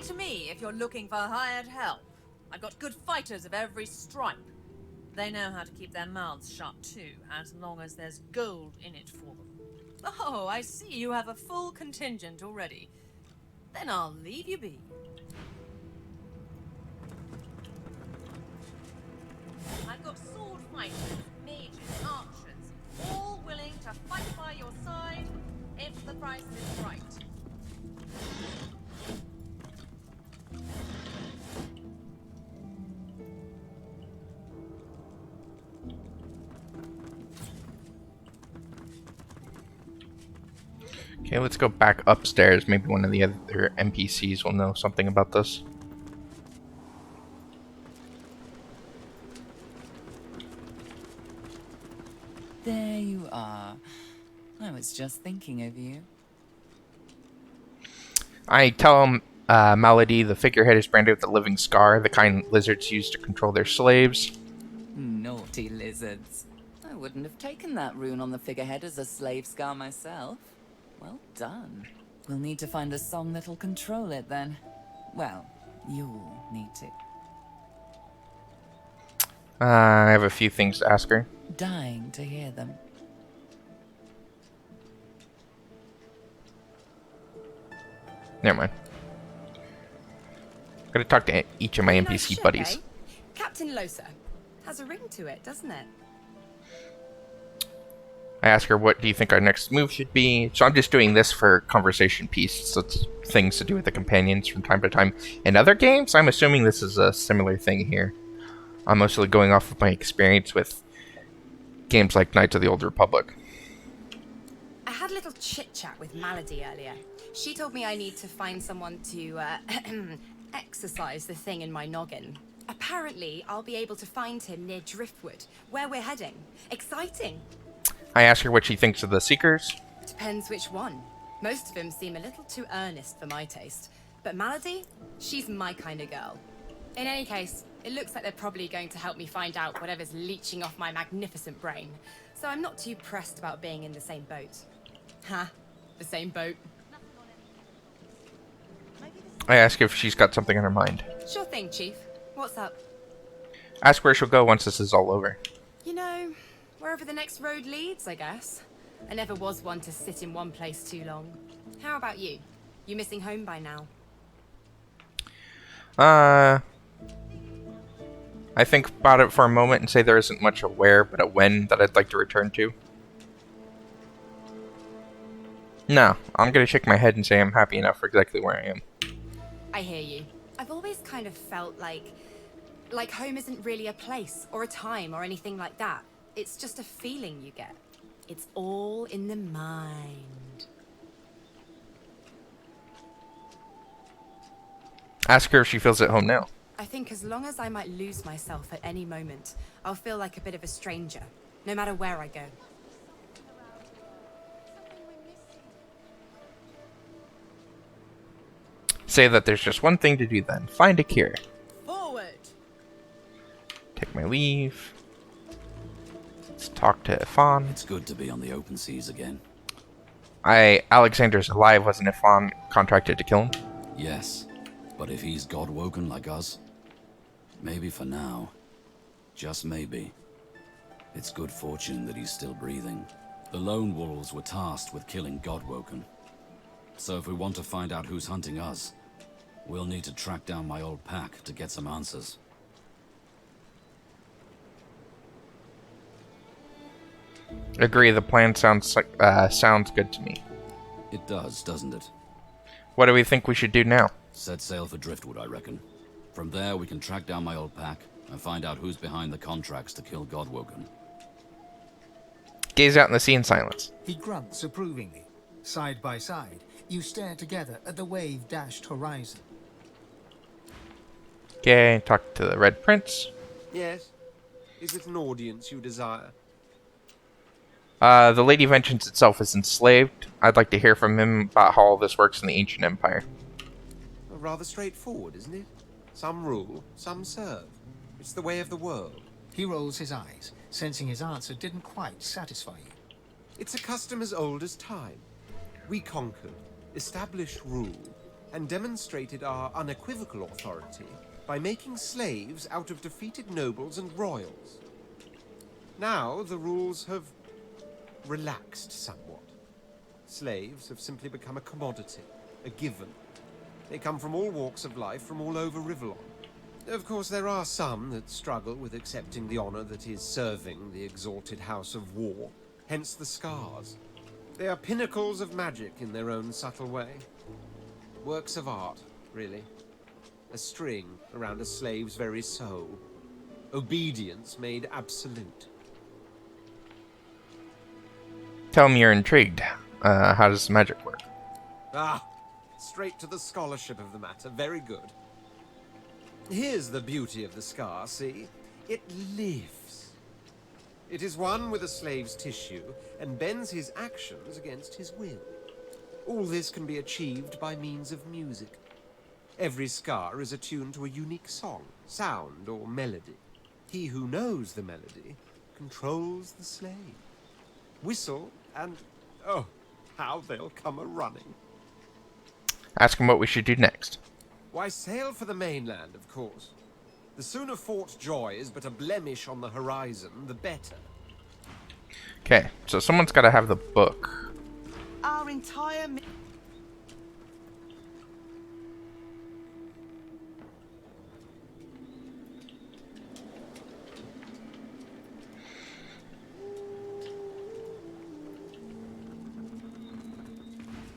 Speak to me if you're looking for hired help. I've got good fighters of every stripe. They know how to keep their mouths shut too, as long as there's gold in it for them. Oh, I see you have a full contingent already. Then I'll leave you be. I've got sword fighters, mages, archers, all willing to fight by your side if the price is right. Okay, let's go back upstairs. Maybe one of the other NPCs will know something about this. There you are. I was just thinking of you. I tell him Malady, the figurehead, is branded with a living scar, the kind lizards use to control their slaves. Naughty lizards. I wouldn't have taken that rune on the figurehead as a slave scar myself. Well done. We'll need to find a song that'll control it then. Well, you'll need to. I have a few things to ask her. Dying to hear them. Never mind. Gotta talk to each of my NPC nice ship, buddies. Eh? Captain Losa. Has a ring to it, doesn't it? I ask her, what do you think our next move should be? So I'm just doing this for conversation piece. So it's things to do with the companions from time to time. In other games, I'm assuming this is a similar thing here. I'm mostly going off of my experience with games like Knights of the Old Republic. I had a little chit-chat with Malady earlier. She told me I need to find someone to exercise the thing in my noggin. Apparently, I'll be able to find him near Driftwood, where we're heading. Exciting! I ask her what she thinks of the Seekers. Depends which one. Most of them seem a little too earnest for my taste. But Malady, she's my kind of girl. In any case, it looks like they're probably going to help me find out whatever's leeching off my magnificent brain. So I'm not too pressed about being in the same boat. Ha, the same boat. I ask if she's got something on her mind. Sure thing, Chief. What's up? Ask where she'll go once this is all over. You know, wherever the next road leads, I guess. I never was one to sit in one place too long. How about you? You missing home by now? I think about it for a moment and say there isn't much a where, but a when that I'd like to return to. No, I'm gonna shake my head and say I'm happy enough for exactly where I am. I hear you. I've always kind of felt like home isn't really a place or a time or anything like that. It's just a feeling you get. It's all in the mind. Ask her if she feels at home now. I think as long as I might lose myself at any moment, I'll feel like a bit of a stranger, no matter where I go. Say that there's just one thing to do then. Find a cure. Forward! Take my leave. Let's talk to Fane. It's good to be on the open seas again. Alexander's alive, wasn't it? Fane contracted to kill him? Yes, but if he's God-woken like us, maybe for now, just maybe, it's good fortune that he's still breathing. The Lone Wolves were tasked with killing God-woken. So if we want to find out who's hunting us, we'll need to track down my old pack to get some answers. Agree, the plan sounds good to me. It does, doesn't it? What do we think we should do now? Set sail for Driftwood, I reckon. From there, we can track down my old pack and find out who's behind the contracts to kill Godwoken. Gaze out in the sea in silence. He grunts approvingly. Side by side, you stare together at the wave-dashed horizon. Okay, talk to the Red Prince. Yes. Is it an audience you desire? The Lady Vengeance itself is enslaved. I'd like to hear from him about how all this works in the Ancient Empire. Well, rather straightforward, isn't it? Some rule, some serve. It's the way of the world. He rolls his eyes, sensing his answer didn't quite satisfy you. It's a custom as old as time. We conquered, established rule, and demonstrated our unequivocal authority by making slaves out of defeated nobles and royals. Now the rules have relaxed somewhat. Slaves have simply become a commodity, a given. They come from all walks of life, from all over Rivellon. Of course, there are some that struggle with accepting the honor that is serving the exalted house of war, hence the scars. They are pinnacles of magic in their own subtle way. Works of art, really. A string around a slave's very soul. Obedience made absolute. Tell me you're intrigued. How does magic work? Ah, straight to the scholarship of the matter. Very good. Here's the beauty of the scar, see? It lives. It is one with a slave's tissue and bends his actions against his will. All this can be achieved by means of music. Every scar is attuned to a unique song, sound, or melody. He who knows the melody controls the slave. Whistle and, oh, how they'll come a-running. Ask him what we should do next. Why, sail for the mainland, of course. The sooner Fort Joy is but a blemish on the horizon, the better. Okay, so someone's got to have the book. Our entire...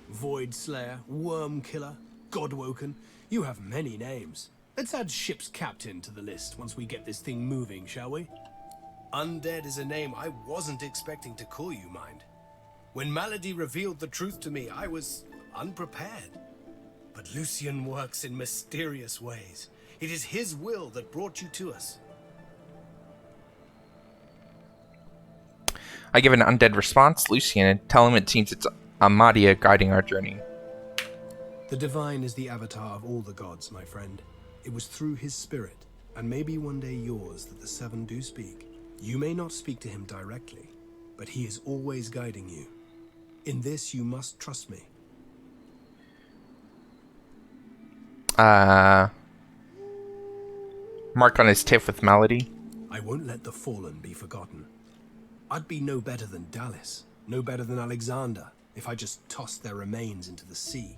Void Slayer, Worm Killer, Godwoken. You have many names. Let's add Ship's Captain to the list once we get this thing moving, shall we? Undead is a name I wasn't expecting to call you, mind. When Malady revealed the truth to me, I was unprepared. But Lucian works in mysterious ways. It is his will that brought you to us. I give an undead response, Lucian, and tell him it seems it's Amadia guiding our journey. The Divine is the avatar of all the gods, my friend. It was through his spirit, and maybe one day yours, that the Seven do speak. You may not speak to him directly, but he is always guiding you. In this, you must trust me. Mark on his tiff with Malady. I won't let the fallen be forgotten. I'd be no better than Dallas, no better than Alexander, if I just tossed their remains into the sea.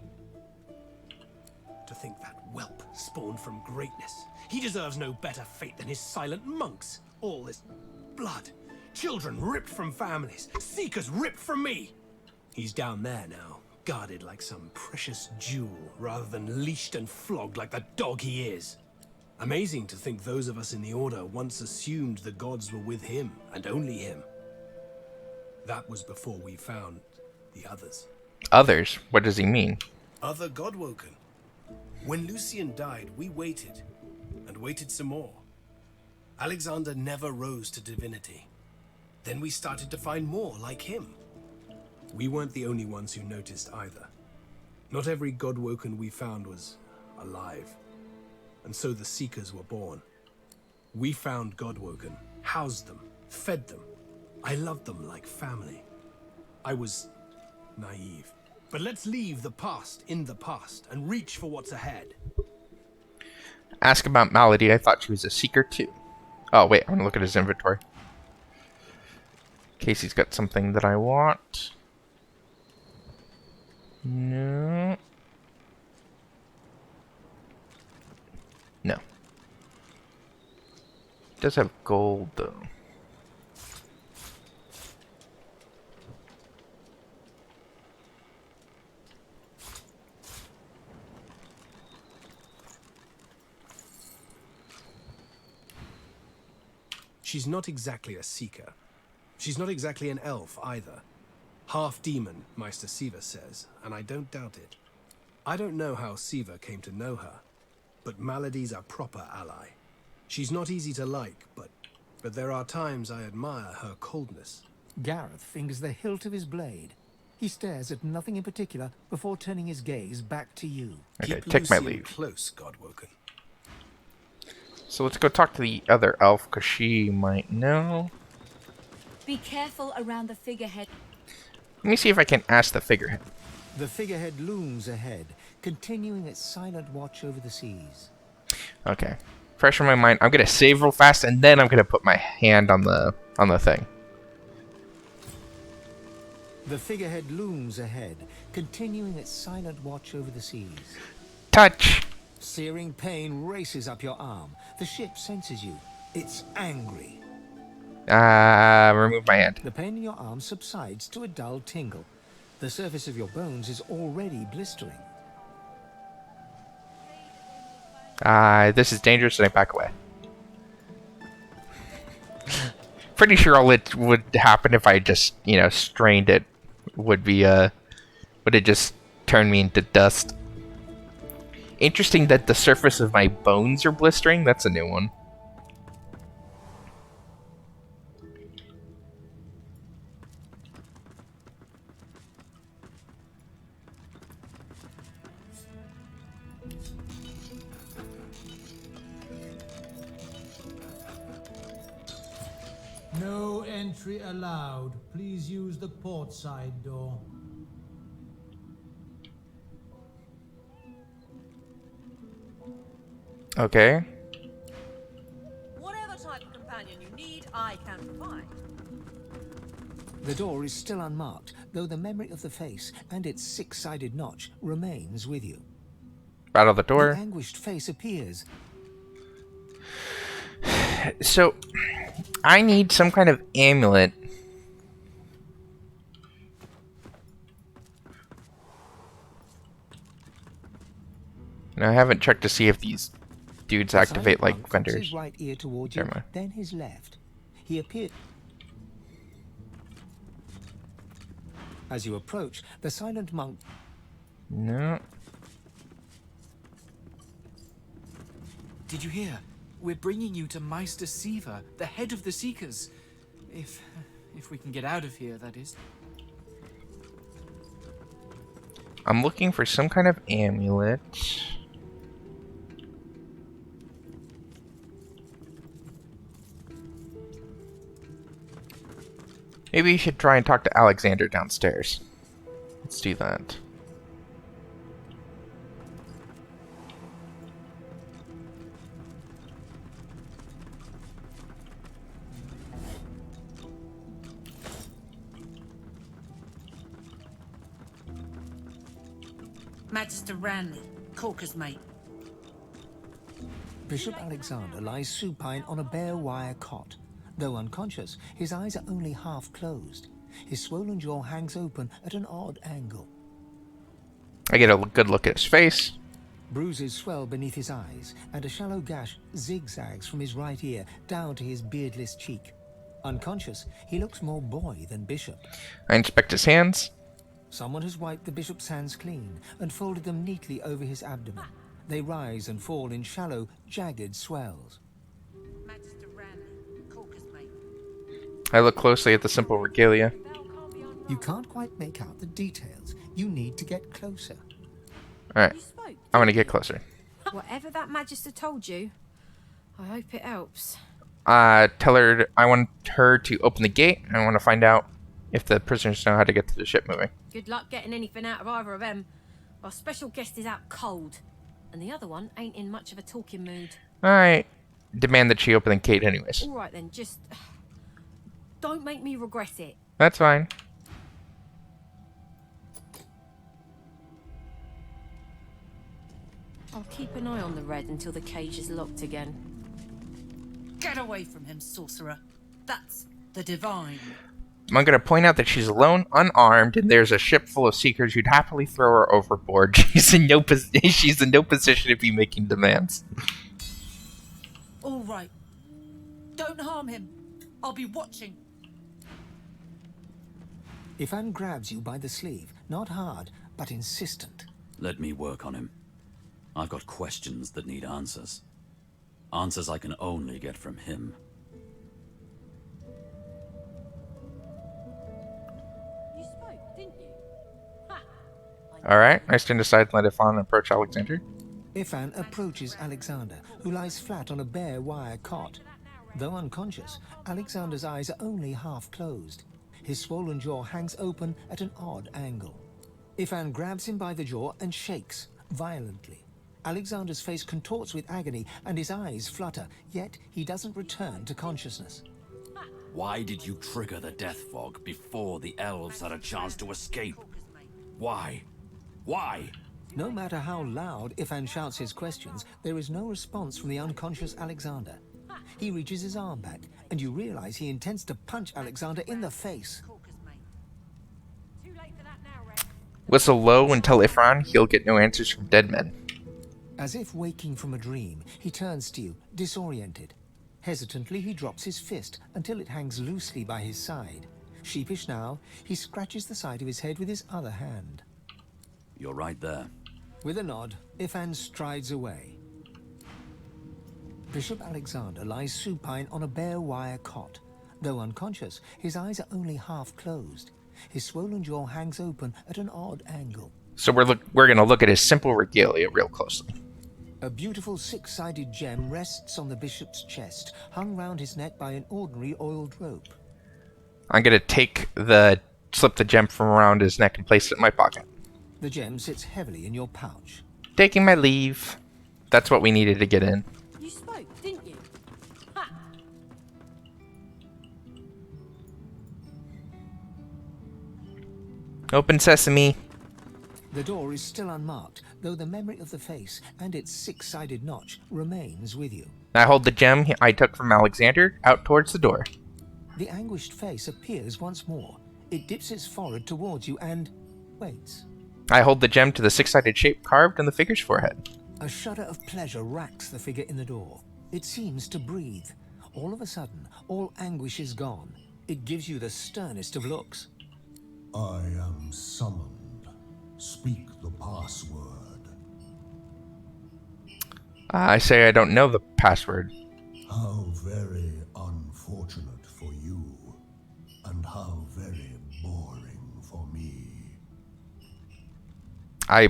To think that whelp spawned from greatness. He deserves no better fate than his silent monks. All this blood, children ripped from families, seekers ripped from me. He's down there now, guarded like some precious jewel, rather than leashed and flogged like the dog he is. Amazing to think those of us in the Order once assumed the gods were with him, and only him. That was before we found the others. Others? What does he mean? Other Godwoken. When Lucian died, we waited, and waited some more. Alexander never rose to divinity. Then we started to find more like him. We weren't the only ones who noticed either. Not every Godwoken we found was alive. And so the Seekers were born. We found Godwoken, housed them, fed them. I loved them like family. I was naive. But let's leave the past in the past and reach for what's ahead. Ask about Malady. I thought she was a seeker too. Oh, wait. I'm going to look at his inventory. Casey's got something that I want. No. No. Does have gold, though. She's not exactly a seeker. She's not exactly an elf either. Half demon, Meister Siva says, and I don't doubt it. I don't know how Siva came to know her, but Malady's a proper ally. She's not easy to like, but there are times I admire her coldness. Gareth fingers the hilt of his blade. He stares at nothing in particular before turning his gaze back to you. Okay, Keep take my Lucian leave. close, Godwoken. So let's go talk to the other elf, because she might know. Be careful around the figurehead. Let me see if I can ask the figurehead. The figurehead looms ahead, continuing its silent watch over the seas. Okay. Fresh in my mind. I'm gonna save real fast, and then I'm gonna put my hand on the thing. The figurehead looms ahead, continuing its silent watch over the seas. Touch. Searing pain races up your arm. The ship senses you. It's angry. Remove my hand. The pain in your arm subsides to a dull tingle. The surface of your bones is already blistering. This is dangerous, and I back away. Pretty sure all it would happen if I just, strained it would be, would it just turn me into dust. Interesting that the surface of my bones are blistering. That's a new one. No entry allowed. Please use the port side door. Okay. Whatever type of companion you need, I can provide. The door is still unmarked, though the memory of the face and its six-sided notch remains with you. Rattle the door. The anguished face appears. So, I need some kind of amulet. And I haven't checked to see if these dudes The activate silent like monk cocks vendors. his right ear towards you, Never mind. then his left. He appeared. As you approach, the silent monk. No. Did you hear? We're bringing you to Meister Siva, the head of the Seekers. If we can get out of here, that is. I'm looking for some kind of amulet. Maybe you should try and talk to Alexander downstairs. Let's do that. Magister Ranley, Corker's mate. Bishop Alexander lies supine on a bare wire cot. Though unconscious, his eyes are only half closed. His swollen jaw hangs open at an odd angle. I get a good look at his face. Bruises swell beneath his eyes, and a shallow gash zigzags from his right ear down to his beardless cheek. Unconscious, he looks more boy than bishop. I inspect his hands. Someone has wiped the bishop's hands clean and folded them neatly over his abdomen. They rise and fall in shallow, jagged swells. Magister Ranley, Corker's mate. I look closely at the simple regalia. You can't quite make out the details. You need to get closer. Alright, I want to get closer. Whatever that Magister told you, I hope it helps. Tell her I want her to open the gate, and I want to find out if the prisoners know how to get to the ship moving. Good luck getting anything out of either of them. Our special guest is out cold, and the other one ain't in much of a talking mood. I demand that she open the gate anyways. All right then, just don't make me regret it. That's fine. I'll keep an eye on the red until the cage is locked again. Get away from him, sorcerer. That's the divine. I'm going to point out that she's alone, unarmed, and there's a ship full of seekers who'd happily throw her overboard. She's in no position to be making demands. All right. Don't harm him. I'll be watching. Ifan grabs you by the sleeve, not hard, but insistent. Let me work on him. I've got questions that need answers. Answers I can only get from him. You spoke, didn't you? Ha! Alright, I stand aside and let Ifan approach Alexander. Ifan approaches Alexander, who lies flat on a bare wire cot. Though unconscious, Alexander's eyes are only half closed. His swollen jaw hangs open at an odd angle. Ifan grabs him by the jaw and shakes violently. Alexander's face contorts with agony and his eyes flutter, yet he doesn't return to consciousness. Why did you trigger the death fog before the elves had a chance to escape? Why? Why? No matter how loud Ifan shouts his questions, there is no response from the unconscious Alexander. He reaches his arm back, and you realize he intends to punch Alexander in the face. Whistle low and tell Ifran he'll get no answers from dead men. As if waking from a dream, he turns to you, disoriented. Hesitantly, he drops his fist until it hangs loosely by his side. Sheepish now, he scratches the side of his head with his other hand. You're right there. With a nod, Ifan strides away. Bishop Alexander lies supine on a bare wire cot. Though unconscious, his eyes are only half closed. His swollen jaw hangs open at an odd angle. So we're gonna look at his simple regalia real closely. A beautiful six-sided gem rests on the bishop's chest, hung round his neck by an ordinary oiled rope. I'm gonna slip the gem from around his neck and place it in my pocket. The gem sits heavily in your pouch. Taking my leave. That's what we needed to get in. You spoke, didn't you? Ha! Open sesame. The door is still unmarked, though the memory of the face and its six-sided notch remains with you. I hold the gem I took from Alexander out towards the door. The anguished face appears once more. It dips its forehead towards you and waits. I hold the gem to the six-sided shape carved on the figure's forehead. A shudder of pleasure racks the figure in the door. It seems to breathe. All of a sudden, all anguish is gone. It gives you the sternest of looks. I am summoned. Speak the password. I say I don't know the password. How very unfortunate for you, and how very boring for me. I'm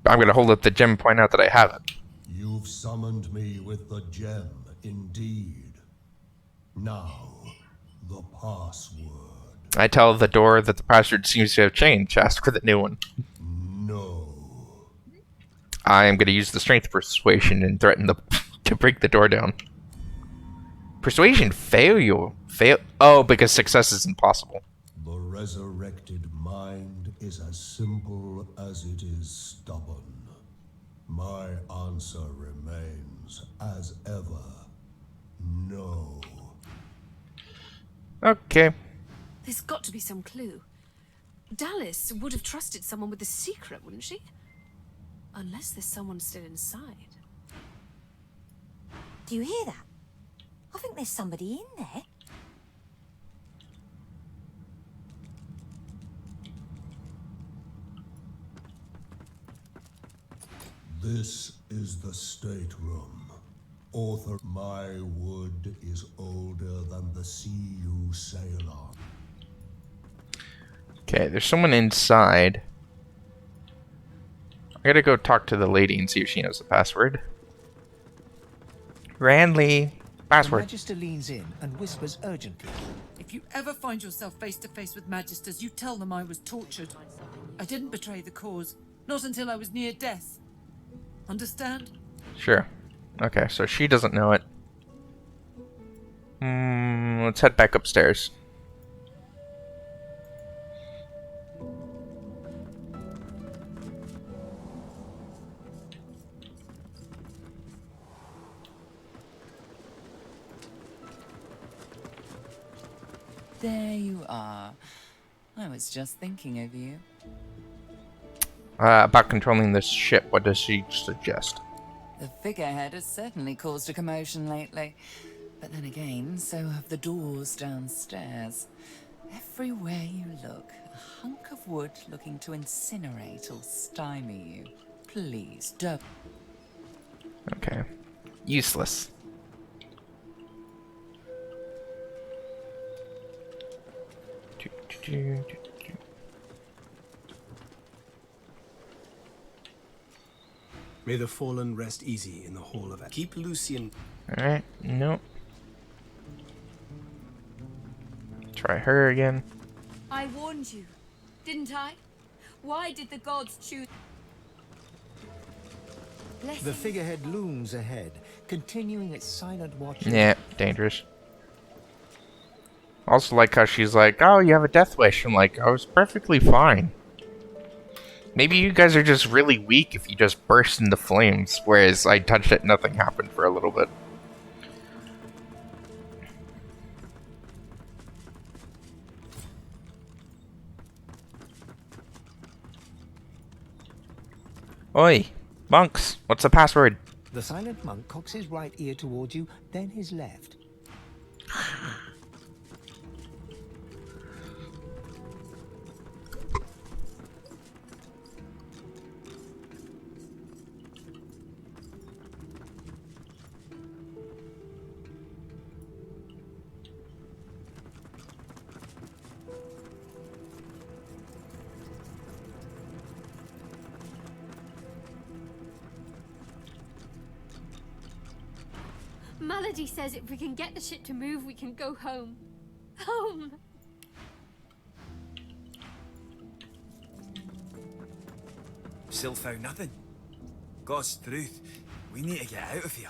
gonna hold up the gem and point out that I have it. You've summoned me with the gem, indeed. Now, the password. I tell the door that the password seems to have changed. Ask for the new one. No. I am going to use the strength persuasion and threaten to break the door down. Persuasion fail. Oh, because success is impossible. The resurrected mind is as simple as it is stubborn. My answer remains as ever. No. Okay. There's got to be some clue. Dallas would have trusted someone with a secret, wouldn't she? Unless there's someone still inside. Do you hear that? I think there's somebody in there. This is the stateroom. Author, my wood is older than the sea you sail on. Okay, there's someone inside. I gotta go talk to the lady and see if she knows the password. Randley, password. The Magister leans in and whispers urgently. If you ever find yourself face to face with Magisters, you tell them I was tortured. I didn't betray the cause, not until I was near death. Understand? Sure. Okay, so she doesn't know it. Let's head back upstairs. There you are. I was just thinking of you. About controlling this ship, what does she suggest? The figurehead has certainly caused a commotion lately. But then again, so have the doors downstairs. Everywhere you look, a hunk of wood looking to incinerate or stymie you. Please don't. Okay. Useless. May the fallen rest easy in the hall of... Keep Lucian... Alright, nope. Try her again. I warned you, didn't I? Why did the gods choose... The figurehead looms ahead, continuing its silent watch. Yeah, dangerous. Also like how she's like, oh, you have a death wish. I'm like, I was perfectly fine. Maybe you guys are just really weak if you just burst into flames, whereas I touched it, nothing happened for a little bit. Oi, monks, what's the password? The silent monk cocks his right ear towards you, then his left. Malady says if we can get the ship to move, we can go home. Home! Still found nothing. God's truth. We need to get out of here.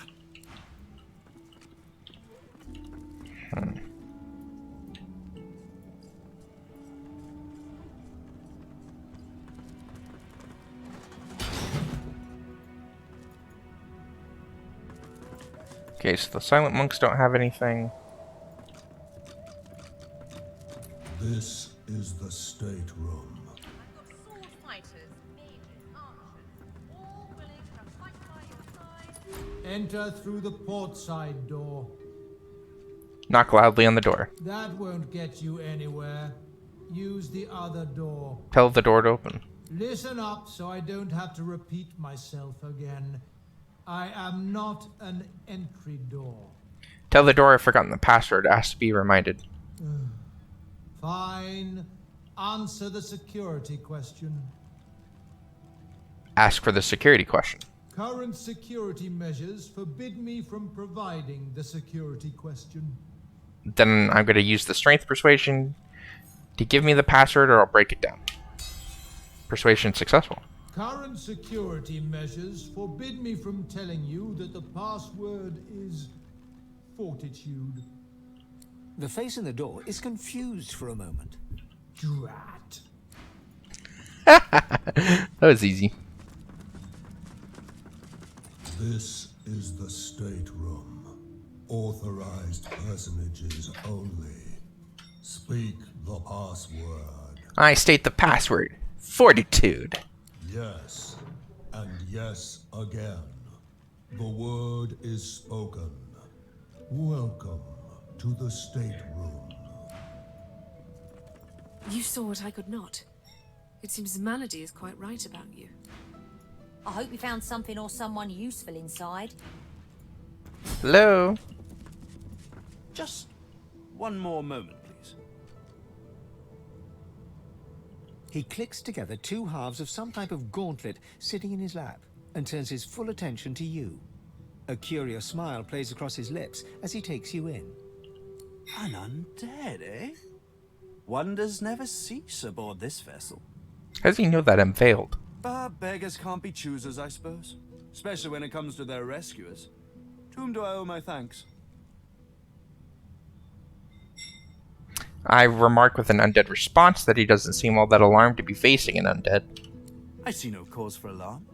Okay, so the silent monks don't have anything. This is the stateroom. Sword fighters, mages, archers, all willing to fight by your side. Enter through the port side door. Knock loudly on the door. That won't get you anywhere. Use the other door. Tell the door to open. Listen up so I don't have to repeat myself again. I am not an entry door. Tell the door I've forgotten the password. Ask to be reminded. Fine. Answer the security question. Ask for the security question. Current security measures forbid me from providing the security question. Then I'm going to use the strength persuasion to give me the password, or I'll break it down. Persuasion successful. Current security measures forbid me from telling you that the password is fortitude. The face in the door is confused for a moment. Drat. That was easy. This is the stateroom. Authorized personages only. Speak the password. I state the password. Fortitude. Yes, and yes again. The word is spoken. Welcome to the stateroom. You saw what I could not. It seems Malady is quite right about you. I hope you found something or someone useful inside. Hello? Just one more moment, please. He clicks together two halves of some type of gauntlet sitting in his lap and turns his full attention to you. A curious smile plays across his lips as he takes you in. An undead, eh? Wonders never cease aboard this vessel. How does he know that I'm veiled? But beggars can't be choosers, I suppose. Especially when it comes to their rescuers. To whom do I owe my thanks? I remark with an undead response that he doesn't seem all that alarmed to be facing an undead. I see no cause for alarm.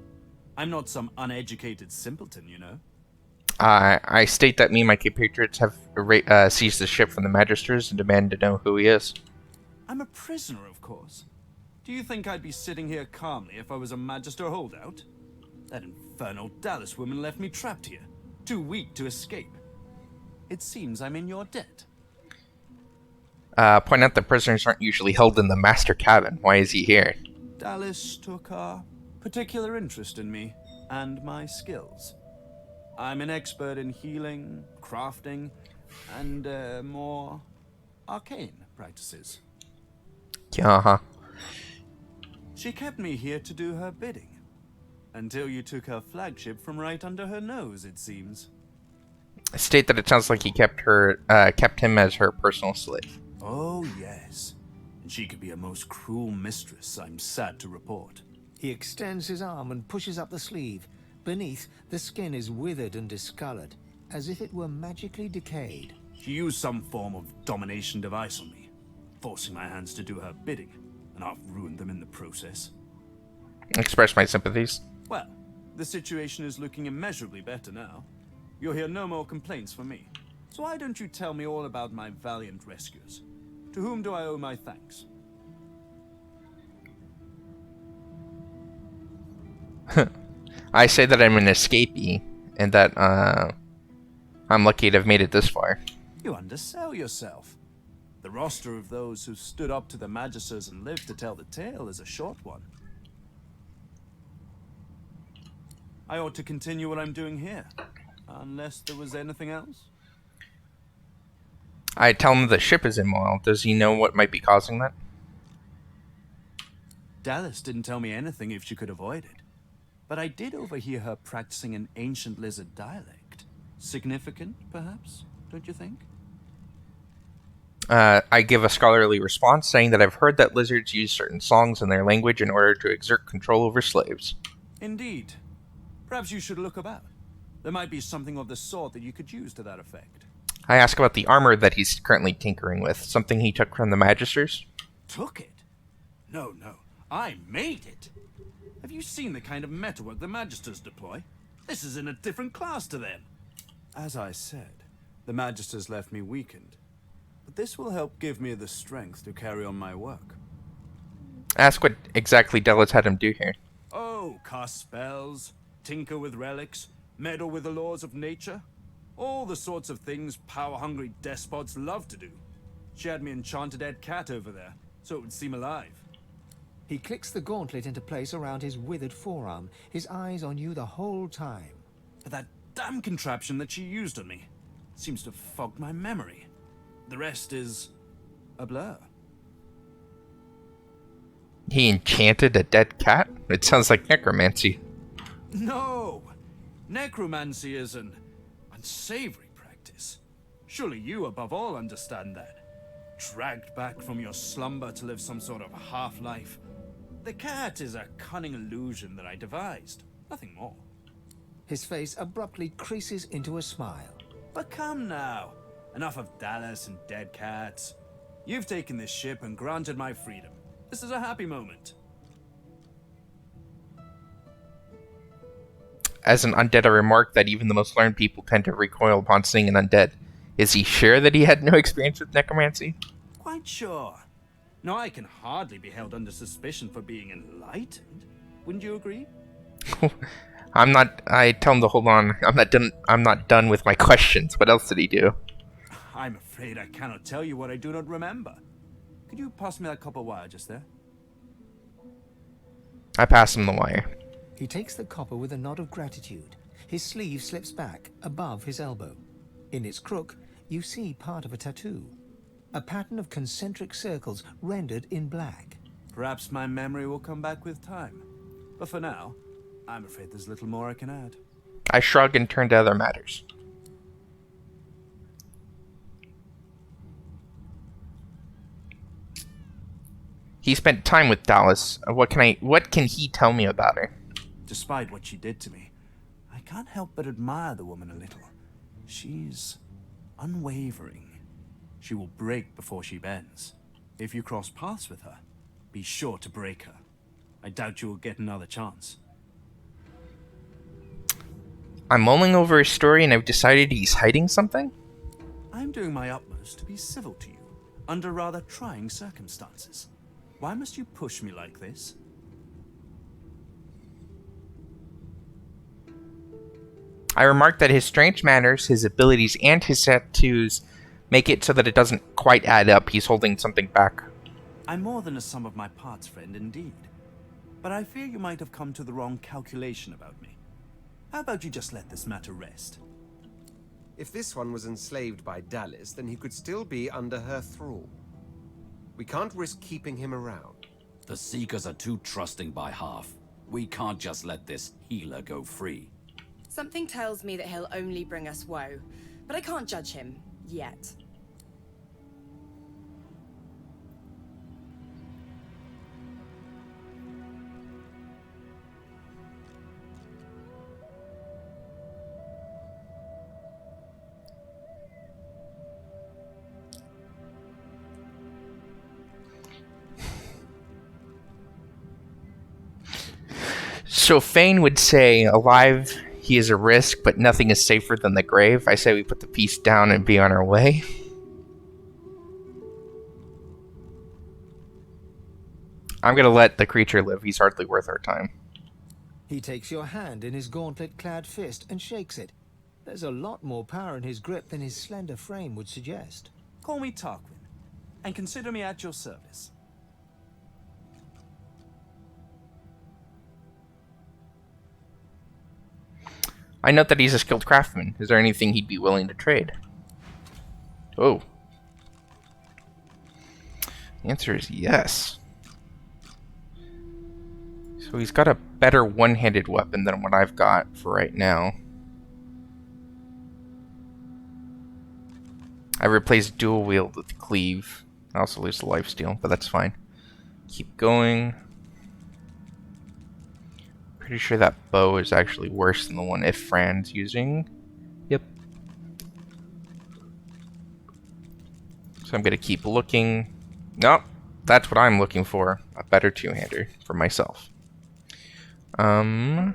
I'm not some uneducated simpleton, you know. I state that me and my compatriots have seized the ship from the Magisters and demand to know who he is. I'm a prisoner, of course. Do you think I'd be sitting here calmly if I was a Magister holdout? That infernal Dallas woman left me trapped here, too weak to escape. It seems I'm in your debt. Point out that prisoners aren't usually held in the master cabin. Why is he here? Dallas took a particular interest in me and my skills. I'm an expert in healing, crafting, and more arcane practices. Uh-huh. She kept me here to do her bidding. Until you took her flagship from right under her nose, it seems. State that it sounds like he kept him as her personal slave. Oh, yes. And she could be a most cruel mistress, I'm sad to report. He extends his arm and pushes up the sleeve. Beneath, the skin is withered and discolored, as if it were magically decayed. She used some form of domination device on me, forcing my hands to do her bidding, and I've ruined them in the process. Express my sympathies. Well, the situation is looking immeasurably better now. You'll hear no more complaints from me. So why don't you tell me all about my valiant rescuers? To whom do I owe my thanks? I say that I'm an escapee, and that I'm lucky to have made it this far. You undersell yourself. The roster of those who stood up to the Magisters and lived to tell the tale is a short one. I ought to continue what I'm doing here, unless there was anything else. I tell him the ship is immoral. Does he know what might be causing that? Dallas didn't tell me anything if she could avoid it. But I did overhear her practicing an ancient lizard dialect. Significant, perhaps, don't you think? I give a scholarly response saying that I've heard that lizards use certain songs in their language in order to exert control over slaves. Indeed. Perhaps you should look about. There might be something of the sort that you could use to that effect. I ask about the armor that he's currently tinkering with, something he took from the Magisters. Took it? No, no. I made it. Have you seen the kind of metalwork the Magisters deploy? This is in a different class to them. As I said, the Magisters left me weakened. But this will help give me the strength to carry on my work. Ask what exactly Dallas had him do here. Oh, cast spells, tinker with relics, meddle with the laws of nature. All the sorts of things power-hungry despots love to do. She had me enchant a dead cat over there, so it would seem alive. He clicks the gauntlet into place around his withered forearm, his eyes on you the whole time. But that damn contraption that she used on me seems to have fogged my memory. The rest is a blur. He enchanted a dead cat? It sounds like necromancy. No! Necromancy is an unsavory practice. Surely you, above all, understand that. Dragged back from your slumber to live some sort of half-life. The cat is a cunning illusion that I devised. Nothing more. His face abruptly creases into a smile. But come now. Enough of Dallas and dead cats. You've taken this ship and granted my freedom. This is a happy moment. As an undead, I remark that even the most learned people tend to recoil upon seeing an undead. Is he sure that he had no experience with necromancy? Quite sure. Now, I can hardly be held under suspicion for being enlightened. Wouldn't you agree? I'm not. I tell him to hold on. I'm not done with my questions. What else did he do? I'm afraid I cannot tell you what I do not remember. Could you pass me that copper wire just there? I pass him the wire. He takes the copper with a nod of gratitude. His sleeve slips back above his elbow. In its crook, you see part of a tattoo. A pattern of concentric circles rendered in black. Perhaps my memory will come back with time. But for now, I'm afraid there's little more I can add. I shrug and turn to other matters. He spent time with Dallas. What can he tell me about her? Despite what she did to me, I can't help but admire the woman a little. She's unwavering. She will break before she bends. If you cross paths with her, be sure to break her. I doubt you will get another chance. I'm mulling over his story and I've decided he's hiding something? I'm doing my utmost to be civil to you, under rather trying circumstances. Why must you push me like this? I remarked that his strange manners, his abilities, and his tattoos make it so that it doesn't quite add up. He's holding something back. I'm more than a sum of my parts, friend, indeed. But I fear you might have come to the wrong calculation about me. How about you just let this matter rest? If this one was enslaved by Dallas, then he could still be under her thrall. We can't risk keeping him around. The Seekers are too trusting by half. We can't just let this healer go free. Something tells me that he'll only bring us woe, but I can't judge him yet. So Fane would say, alive, he is a risk, but nothing is safer than the grave. I say we put the piece down and be on our way. I'm gonna let the creature live. He's hardly worth our time. He takes your hand in his gauntlet-clad fist and shakes it. There's a lot more power in his grip than his slender frame would suggest. Call me Tarquin, and consider me at your service. I note that he's a skilled craftsman. Is there anything he'd be willing to trade? Oh. The answer is yes. So he's got a better one-handed weapon than what I've got for right now. I replaced dual wield with cleave. I also lose the lifesteal, but that's fine. Keep going. Pretty sure that bow is actually worse than the one Fran's using. Yep. So I'm gonna keep looking. Nope, that's what I'm looking for. A better two-hander for myself. Hmm.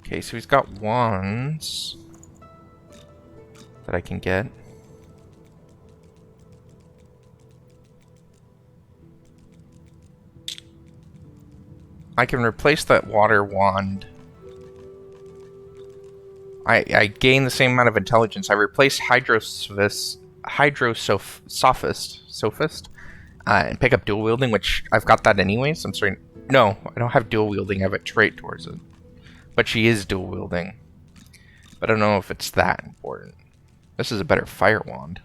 Okay, so he's got wands that I can get. I can replace that water wand. I gain the same amount of intelligence. I replace Sophist, and pick up dual wielding, which I've got that anyways. I'm sorry. No, I don't have dual wielding. I have a trait towards it. But she is dual wielding. But I don't know if it's that important. This is a better fire wand.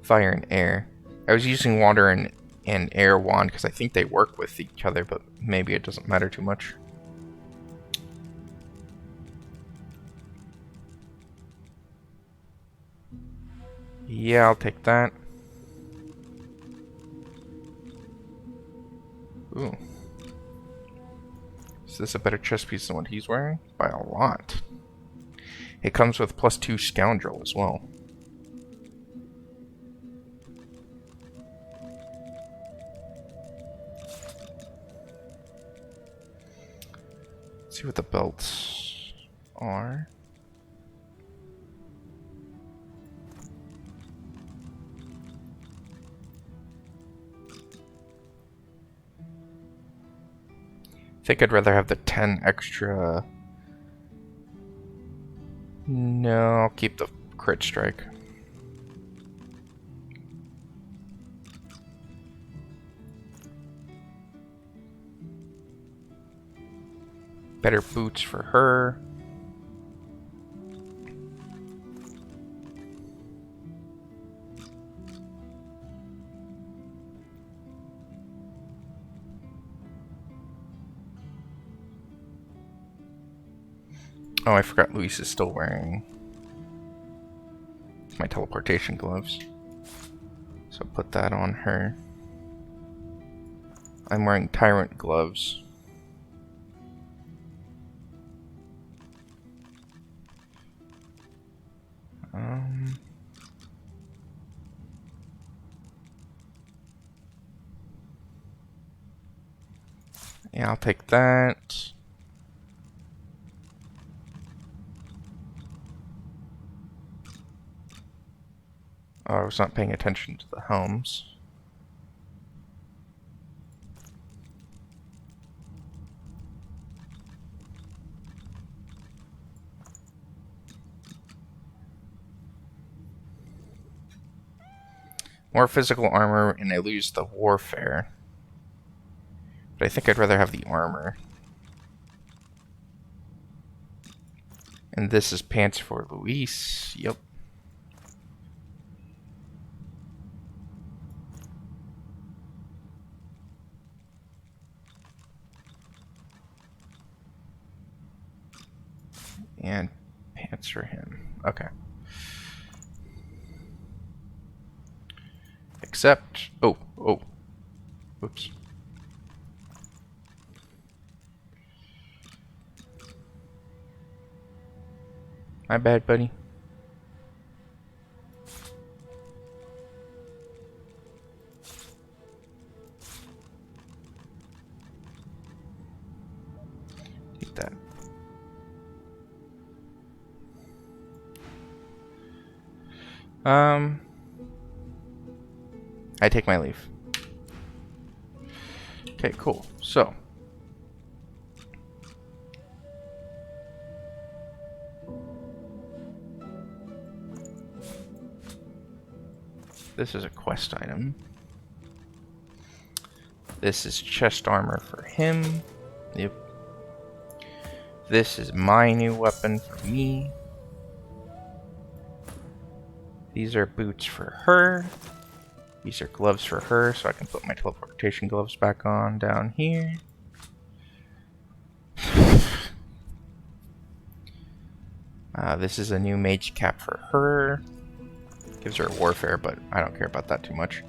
Fire and air. I was using water and air wand because I think they work with each other, but maybe it doesn't matter too much. Yeah, I'll take that. Ooh. Is this a better chest piece than what he's wearing? By a lot. It comes with +2 scoundrel as well. Let's see what the belts are. I think I'd rather have the 10 extra. No, I'll keep the crit strike. Better boots for her. Oh, I forgot Luis is still wearing my teleportation gloves. So put that on her. I'm wearing tyrant gloves. Yeah, I'll take that. Oh, I was not paying attention to the helms. More physical armor, and I lose the warfare. But I think I'd rather have the armor. And this is pants for Luis. Yep. And pants for him. Okay. Except, oh. Oops. My bad, buddy. Take that. I take my leave. Okay, cool. So. This is a quest item. This is chest armor for him. Yep. This is my new weapon for me. These are boots for her. These are gloves for her, so I can put my teleportation gloves back on down here. This is a new mage cap for her. Gives her warfare, but I don't care about that too much.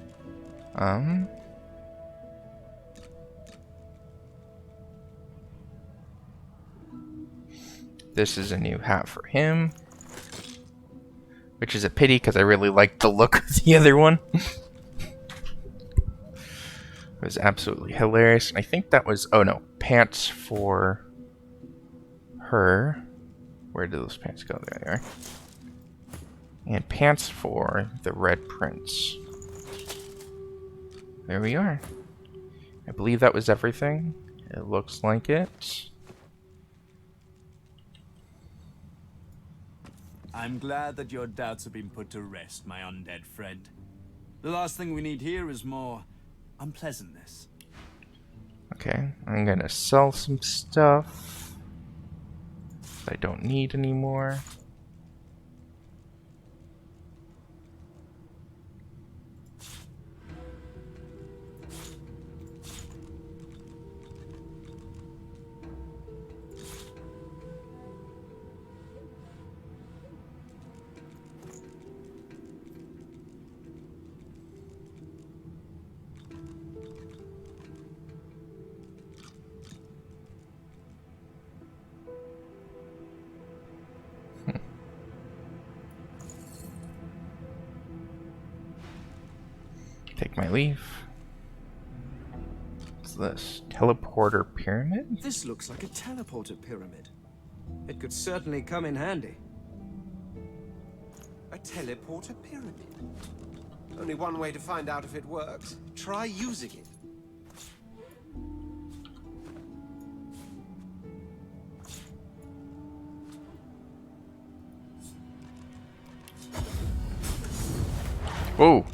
This is a new hat for him. Which is a pity, because I really liked the look of the other one. It was absolutely hilarious. And I think that was... Oh no, pants for her. Where did those pants go? There they are. And pants for the Red Prince. There we are. I believe that was everything. It looks like it. I'm glad that your doubts have been put to rest, my undead friend. The last thing we need here is more unpleasantness. Okay, I'm gonna sell some stuff I don't need anymore. Take my leave. What's this? Teleporter pyramid? This looks like a teleporter pyramid. It could certainly come in handy. A teleporter pyramid? Only one way to find out if it works. Try using it. Whoa!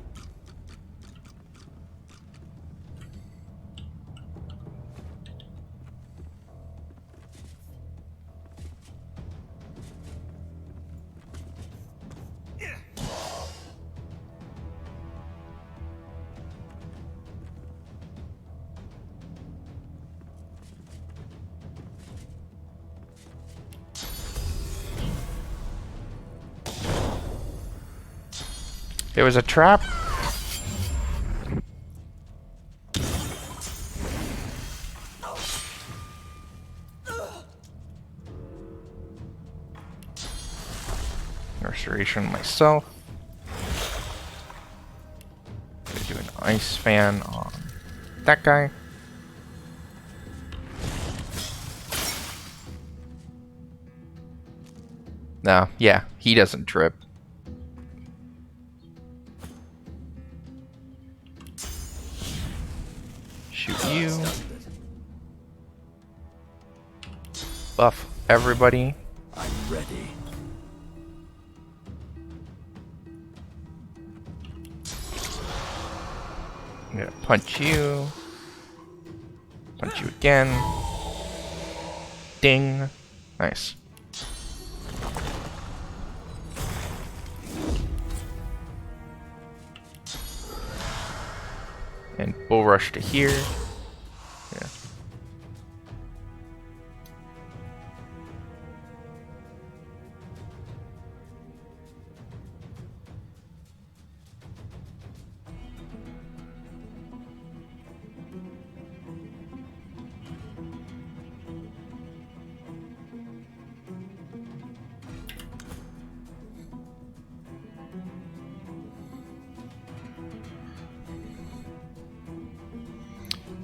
There was a trap. Restoration myself. Gonna do an ice fan on that guy. No, yeah, he doesn't trip. Shoot you. Buff everybody. I'm ready. I'm gonna punch you. Punch you again. Ding. Nice. And bull rush to here. Yeah.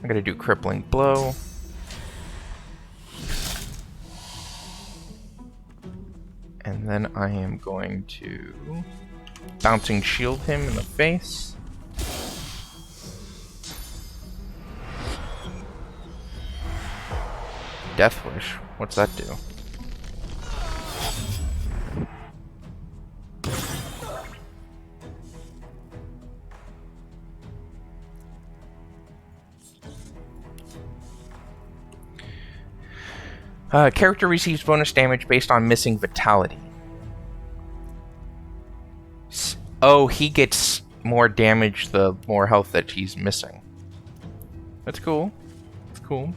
I'm gonna do crippling blow. And then I am going to bouncing shield him in the face. Death Wish. What's that do? Character receives bonus damage based on missing vitality. Oh, he gets more damage the more health that he's missing. That's cool. That's cool.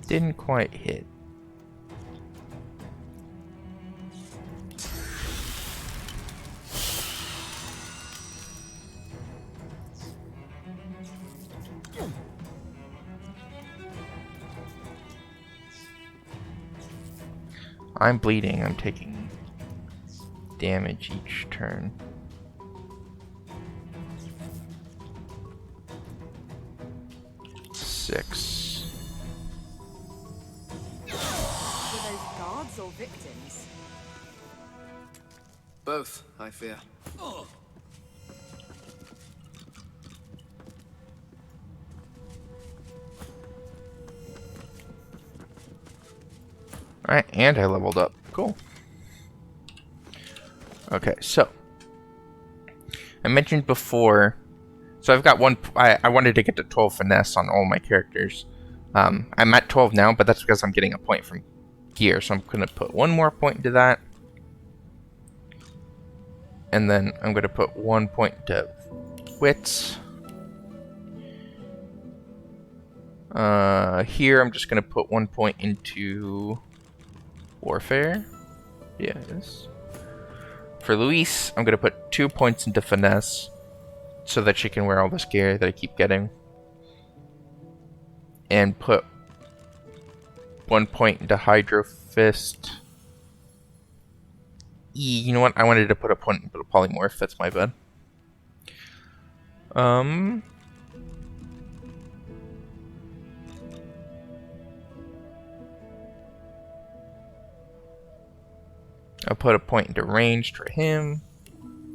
Didn't quite hit. I'm bleeding. I'm taking damage each turn. Six. Were those guards or victims? Both, I fear. Oh. Alright, and I leveled up. Cool. Okay, so I mentioned before, so I've got one, I wanted to get to 12 finesse on all my characters. I'm at 12 now, but that's because I'm getting a point from gear, so I'm going to put one more point into that. And then I'm going to put 1 point into wits. Here I'm just going to put 1 point into warfare. Yes. For Luis, I'm going to put 2 points into finesse so that she can wear all this gear that I keep getting. And put 1 point into Hydro Fist. You know what? I wanted to put a point into Polymorph. That's my bad. I'll put a point into ranged for him.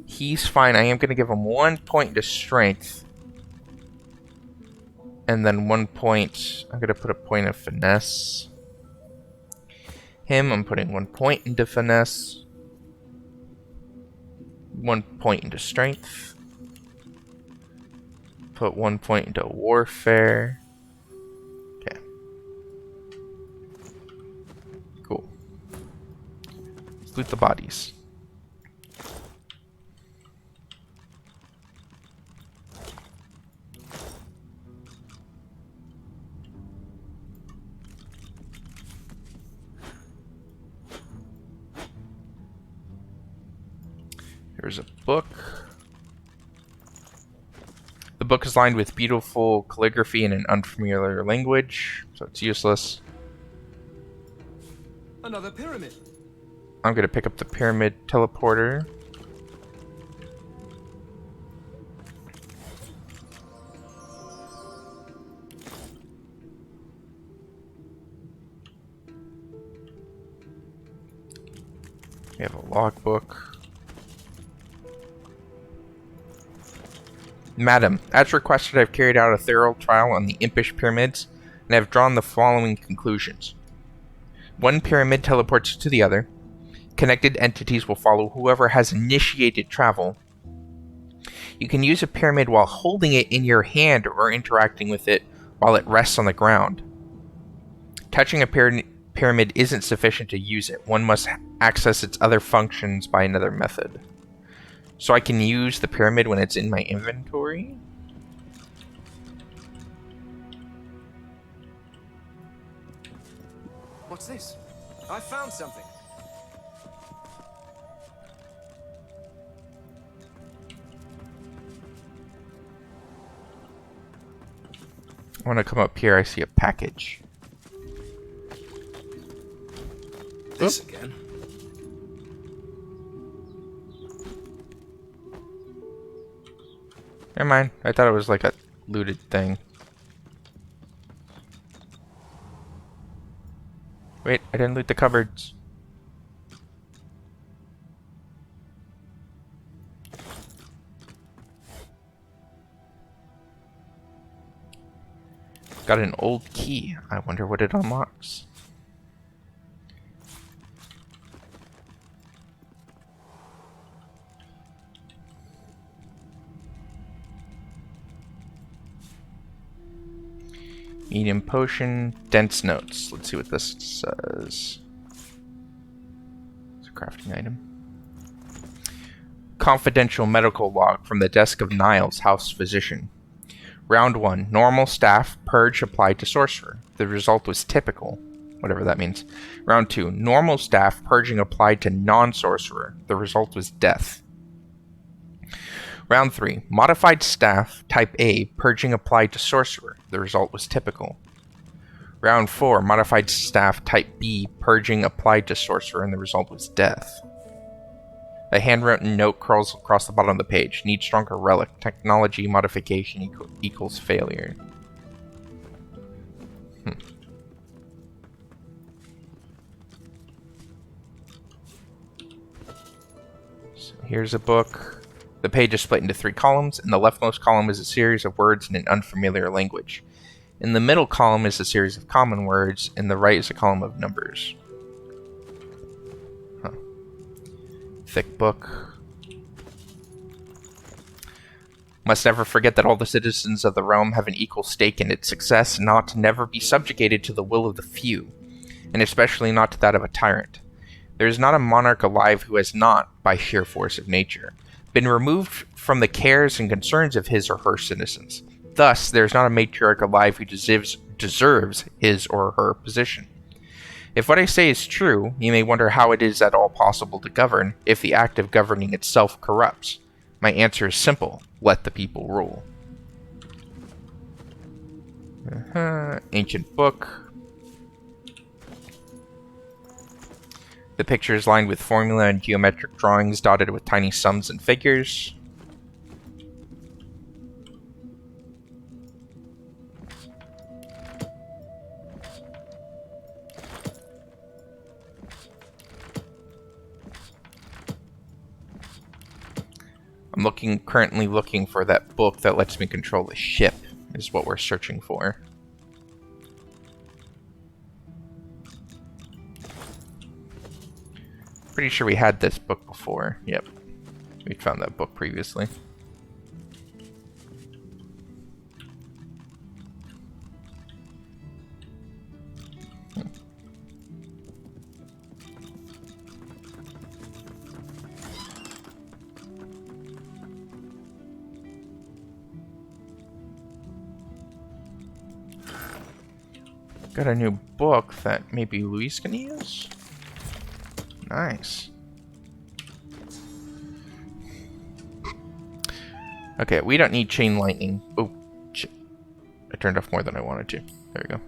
He's fine. I am going to give him 1 point to strength. And then 1 point, I'm going to put a point of finesse. Him, I'm putting 1 point into finesse. 1 point into strength. Put 1 point into warfare. Okay. Cool. Let's loot the bodies. Here's a book. The book is lined with beautiful calligraphy in an unfamiliar language, so it's useless. Another pyramid. I'm going to pick up the pyramid teleporter. We have a logbook. Madam, as requested, I've carried out a thorough trial on the impish pyramids, and have drawn the following conclusions. One pyramid teleports to the other. Connected entities will follow whoever has initiated travel. You can use a pyramid while holding it in your hand or interacting with it while it rests on the ground. Touching a pyramid isn't sufficient to use it. One must access its other functions by another method. So I can use the pyramid when it's in my inventory. What's this? I found something. When I come up here, I see a package. This again. Never mind. I thought it was like a looted thing. Wait, I didn't loot the cupboards. Got an old key. I wonder what it unlocks. Medium potion, dense notes. Let's see what this says. It's a crafting item. Confidential medical log from the desk of Niles, house physician. Round 1. Normal staff, purge applied to sorcerer. The result was typical. Whatever that means. Round 2. Normal staff, purging applied to non-sorcerer. The result was death. Round 3. Modified staff, type A, purging applied to sorcerer. The result was typical. Round 4. Modified staff, type B, purging applied to sorcerer, and the result was death. A handwritten note crawls across the bottom of the page. Need stronger relic. Technology modification equals failure. So here's a book. The page is split into 3 columns. In the leftmost column is a series of words in an unfamiliar language. In the middle column is a series of common words. In the right is a column of numbers. Thick book. Must never forget that all the citizens of the realm have an equal stake in its success, and ought to never be subjugated to the will of the few, and especially not to that of a tyrant. There is not a monarch alive who has not, by sheer force of nature, been removed from the cares and concerns of his or her citizens. Thus, there is not a matriarch alive who deserves his or her position. If what I say is true, you may wonder how it is at all possible to govern if the act of governing itself corrupts. My answer is simple. Let the people rule. Ancient book. The picture is lined with formula and geometric drawings dotted with tiny sums and figures. I'm currently looking for that book that lets me control the ship, is what we're searching for. Pretty sure we had this book before. Yep. We found that book previously. Got a new book that maybe Luis can use? Nice. Okay, we don't need chain lightning. Oh, shit. I turned off more than I wanted to. There we go.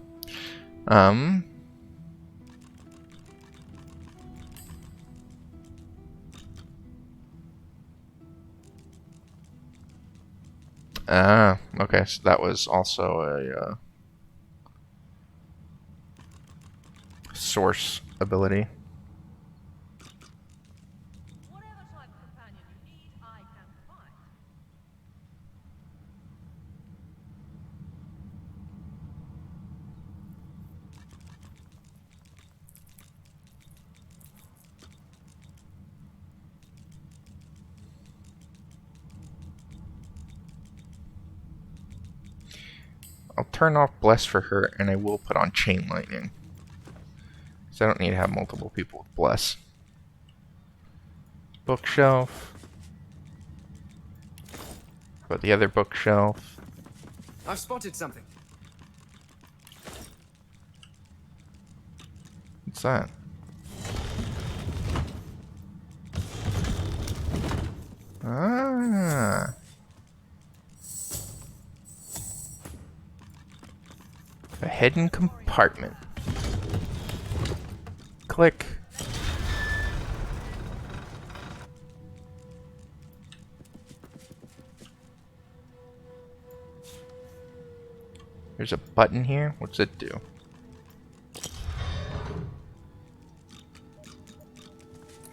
Okay, so that was also a source ability. I'll turn off Bless for her, and I will put on Chain Lightning. So I don't need to have multiple people with Bless. Bookshelf. But the other bookshelf. I've spotted something. What's that? Ah. A hidden compartment. Click. There's a button here. What's it do?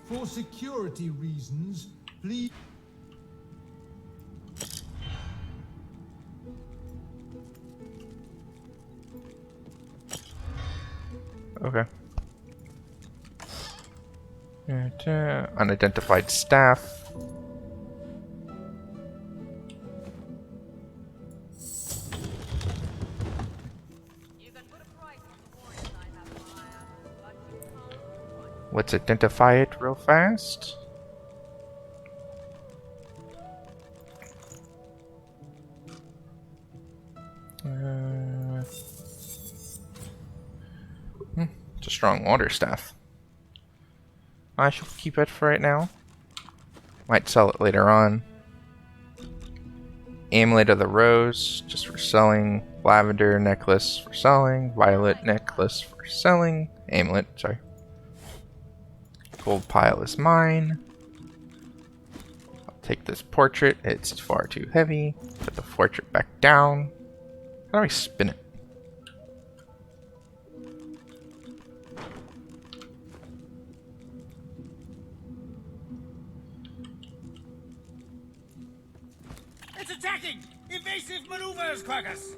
For security reasons, please. Okay. Unidentified staff. Let's identify it real fast. It's a strong water staff. I shall keep it for right now. Might sell it later on. Amulet of the Rose, just for selling. Lavender necklace for selling. Violet necklace for selling. Amulet, sorry. Gold pile is mine. I'll take this portrait. It's far too heavy. Put the portrait back down. How do I spin it? It's attacking! Evasive maneuvers, Quackers!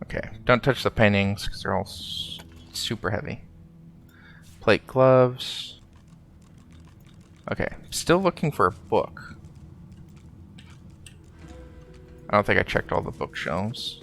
Okay, don't touch the paintings because they're all super heavy. Plate gloves. Okay, still looking for a book. I don't think I checked all the bookshelves.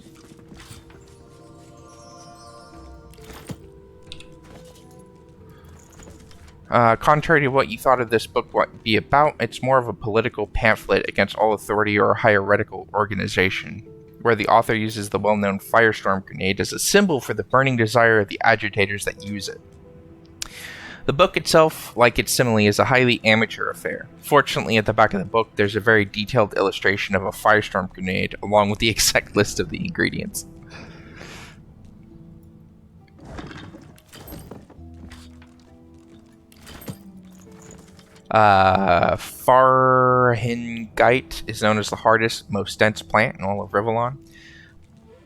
Contrary to what you thought of this book would be about, it's more of a political pamphlet against all authority or hierarchical organization, where the author uses the well-known firestorm grenade as a symbol for the burning desire of the agitators that use it. The book itself, like its simile, is a highly amateur affair. Fortunately, at the back of the book, there's a very detailed illustration of a firestorm grenade, along with the exact list of the ingredients. Fahrenheit is known as the hardest, most dense plant in all of Rivellon.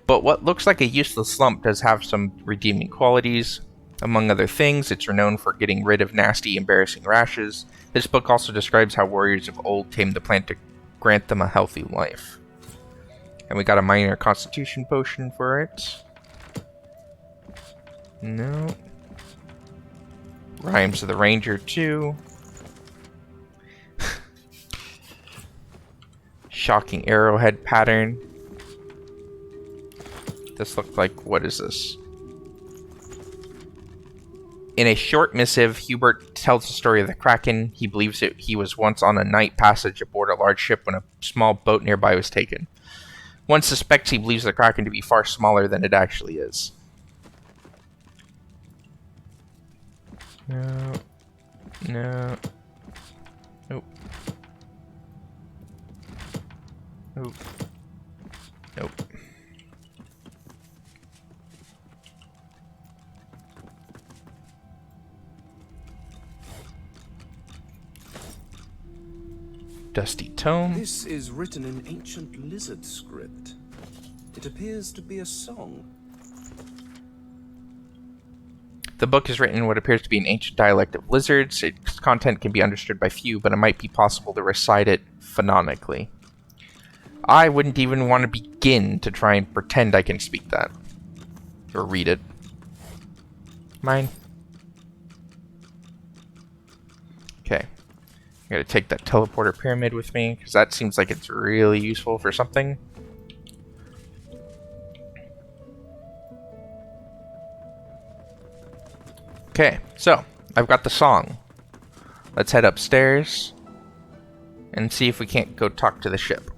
But what looks like a useless lump does have some redeeming qualities. Among other things, it's renowned for getting rid of nasty, embarrassing rashes. This book also describes how warriors of old tamed the plant to grant them a healthy life. And we got a minor constitution potion for it. No. Rhymes of the Ranger 2. Shocking arrowhead pattern. This looked like, what is this? In a short missive, Hubert tells the story of the Kraken. He believes he was once on a night passage aboard a large ship when a small boat nearby was taken. One suspects he believes the Kraken to be far smaller than it actually is. No. No. Nope. Nope. Nope. Dusty tome. This is written in ancient lizard script. It appears to be a song. The book is written in what appears to be an ancient dialect of lizards. Its content can be understood by few, but it might be possible to recite it phonetically. I wouldn't even want to begin to try and pretend I can speak that. Or read it. Mine. Okay. I gotta take that teleporter pyramid with me, because that seems like it's really useful for something. Okay, so I've got the song. Let's head upstairs and see if we can't go talk to the ship.